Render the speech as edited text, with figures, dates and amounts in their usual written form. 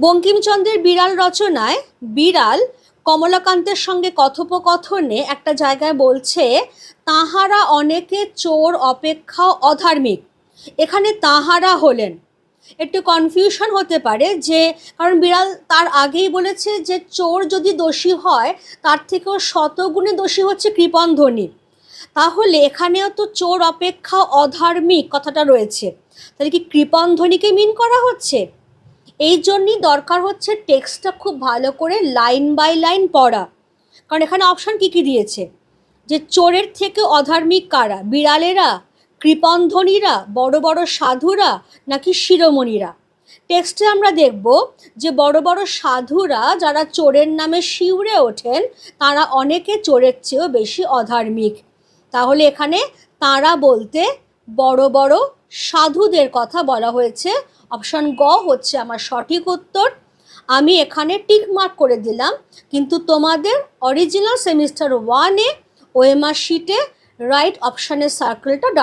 বঙ্কিমচন্দ্রের বিড়াল রচনায় বিড়াল কমলাকান্তের সঙ্গে কথোপকথনে একটা জায়গায় বলছে, তাঁহারা অনেকে চোর অপেক্ষাও অধার্মিক। এখানে তাঁহারা হলেন, একটু কনফিউশন হতে পারে, যে কারণ বিড়াল তার আগেই বলেছে যে চোর যদি দোষী হয় তার থেকেও শতগুণে দোষী হচ্ছে কৃপণধ্বনি। তাহলে এখানেও তো চোর অপেক্ষা অধার্মিক কথাটা রয়েছে, তাহলে কি কৃপণধ্বনিকে মিন করা হচ্ছে? এই জন্যই দরকার হচ্ছে টেক্সটটা খুব ভালো করে লাইন বাই লাইন পড়া। কারণ এখানে অপশান কী কী দিয়েছে, যে চোরের থেকে অধার্মিক কারা, বিড়ালেরা, কৃপণধ্বনিরা, বড় বড় সাধুরা, নাকি শিরোমণিরা। টেক্সটে আমরা দেখব যে বড় বড় সাধুরা যারা চোরের নামে শিউরে ওঠেন তারা অনেকে চোরের চেয়েও বেশি অধার্মিক। তাহলে এখানে তারা বলতে বড় বড় সাধুদের কথা বলা হয়েছে। অপশন গ হচ্ছে আমার সঠিক উত্তর। আমি এখানে টিক মার্ক করে দিলাম, কিন্তু তোমাদের অরিজিনাল সেমিস্টার 1-এ ওএমআর শিটে রাইট অপশানের সার্কেলটা ডার্ক